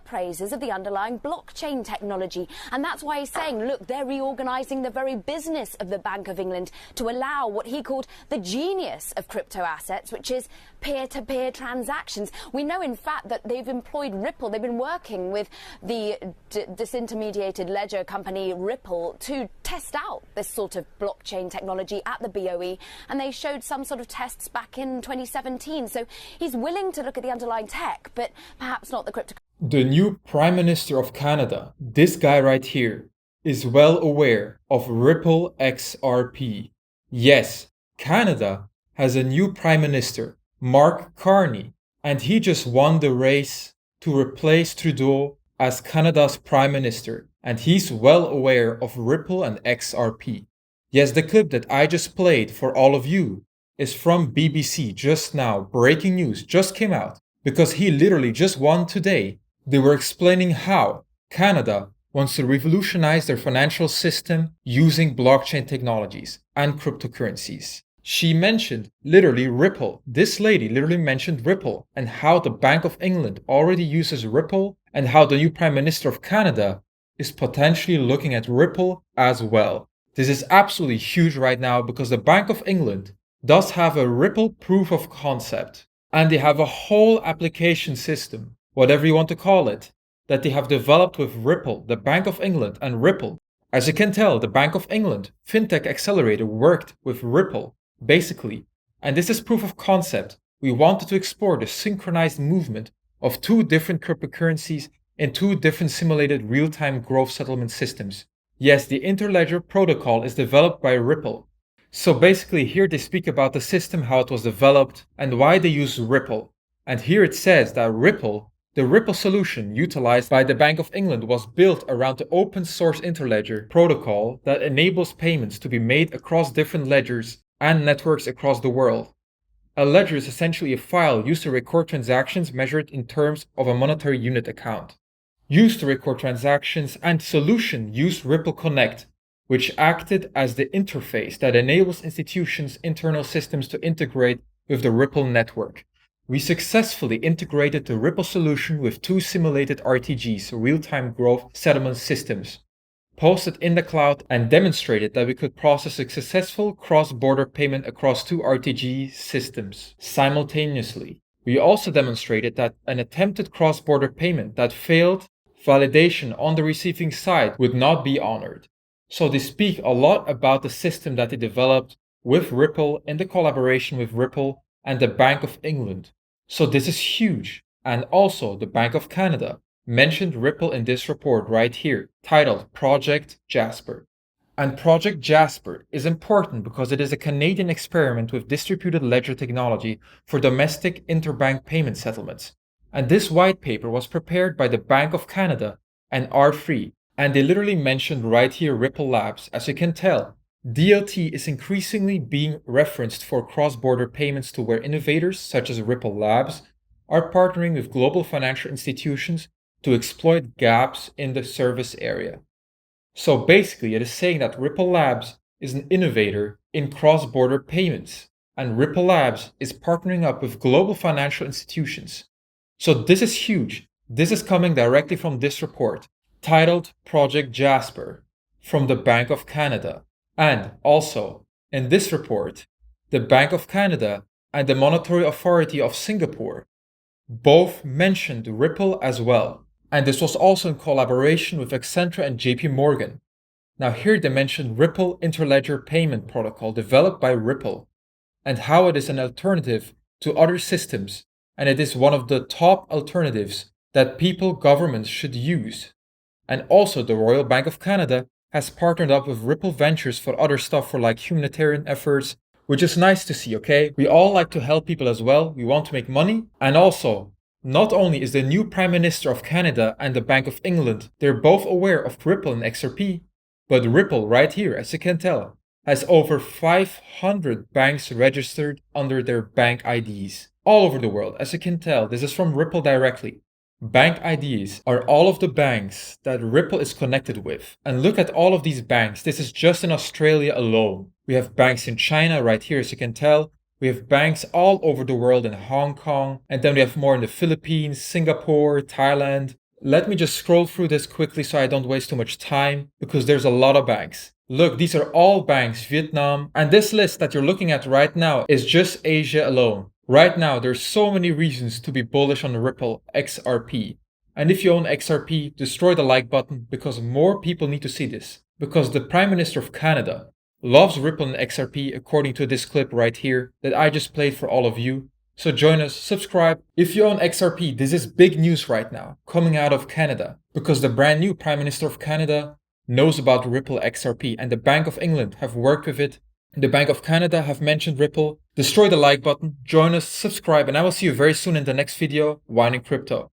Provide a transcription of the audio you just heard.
praises of the underlying blockchain technology. And that's why he's saying, look, they're reorganising the very business of the Bank of England to allow what he called the genius of crypto assets, which is peer-to-peer transactions. We know, in fact, that they've employed Ripple. They've been working with the disintermediated ledger company Ripple to test out this sort of blockchain technology at the BOE, and they showed some sort of tests back in 2017. So he's willing to look at the underlying tech, but perhaps not the crypto. The new Prime Minister of Canada, this guy right here, is well aware of Ripple XRP. Yes, Canada has a new Prime Minister, Mark Carney, and he just won the race to replace Trudeau as Canada's Prime Minister, and he's well aware of Ripple and XRP. Yes, the clip that I just played for all of you is from BBC just now. Breaking news just came out because he literally just won today. They were explaining how Canada wants to revolutionize their financial system using blockchain technologies and cryptocurrencies. She mentioned literally Ripple. This lady literally mentioned Ripple and how the Bank of England already uses Ripple and how the new Prime Minister of Canada is potentially looking at Ripple as well. This is absolutely huge right now because the Bank of England does have a Ripple proof of concept, and they have a whole application system, whatever you want to call it, that they have developed with Ripple, the Bank of England and Ripple. As you can tell, the Bank of England FinTech Accelerator worked with Ripple, basically. And this is proof of concept. We wanted to explore the synchronized movement of two different cryptocurrencies in two different simulated real-time growth settlement systems. Yes, the Interledger protocol is developed by Ripple. So basically here they speak about the system, how it was developed, and why they use Ripple. And here it says that the Ripple solution utilized by the Bank of England was built around the open source Interledger protocol that enables payments to be made across different ledgers and networks across the world. A ledger is essentially a file used to record transactions measured in terms of a monetary unit account. Used to record transactions, and solution used Ripple Connect, which acted as the interface that enables institutions' internal systems to integrate with the Ripple network. We successfully integrated the Ripple solution with two simulated RTGs, real-time growth settlement systems, posted in the cloud, and demonstrated that we could process a successful cross-border payment across two RTG systems simultaneously. We also demonstrated that an attempted cross-border payment that failed validation on the receiving side would not be honored. So they speak a lot about the system that they developed with Ripple in the collaboration with Ripple and the Bank of England. So this is huge. And also the Bank of Canada mentioned Ripple in this report right here, titled Project Jasper. And Project Jasper is important because it is a Canadian experiment with distributed ledger technology for domestic interbank payment settlements. And this white paper was prepared by the Bank of Canada and R3. And they literally mentioned right here Ripple Labs. As you can tell, DLT is increasingly being referenced for cross-border payments to where innovators such as Ripple Labs are partnering with global financial institutions to exploit gaps in the service area. So basically, it is saying that Ripple Labs is an innovator in cross-border payments, and Ripple Labs is partnering up with global financial institutions. So this is huge. This is coming directly from this report, titled Project Jasper, from the Bank of Canada. And also, in this report, the Bank of Canada and the Monetary Authority of Singapore both mentioned Ripple as well. And this was also in collaboration with Accenture and JP Morgan. Now here they mentioned Ripple Interledger Payment Protocol developed by Ripple and how it is an alternative to other systems, and it is one of the top alternatives that governments should use. And also the Royal Bank of Canada has partnered up with Ripple Ventures for other stuff for like humanitarian efforts, which is nice to see, okay? We all like to help people as well. We want to make money. And also, not only is the new Prime Minister of Canada and the Bank of England, they're both aware of Ripple and XRP, but Ripple right here, as you can tell, has over 500 banks registered under their bank IDs all over the world. As you can tell, this is from Ripple directly. Bank IDs are all of the banks that Ripple is connected with. And look at all of these banks. This is just in Australia alone. We have banks in China right here, as you can tell. We have banks all over the world in Hong Kong. And then we have more in the Philippines, Singapore, Thailand, Let me just scroll through this quickly so I don't waste too much time, because there's a lot of banks. Look, these are all banks, Vietnam, and this list that you're looking at right now is just Asia alone. Right now, there's so many reasons to be bullish on Ripple XRP. And if you own XRP, destroy the like button because more people need to see this. Because the Prime Minister of Canada loves Ripple and XRP according to this clip right here that I just played for all of you. So join us, subscribe. If you own XRP, this is big news right now coming out of Canada because the brand new Prime Minister of Canada knows about Ripple XRP and the Bank of England have worked with it. The Bank of Canada have mentioned Ripple. Destroy the like button, join us, subscribe, and I will see you very soon in the next video, Wynand Crypto.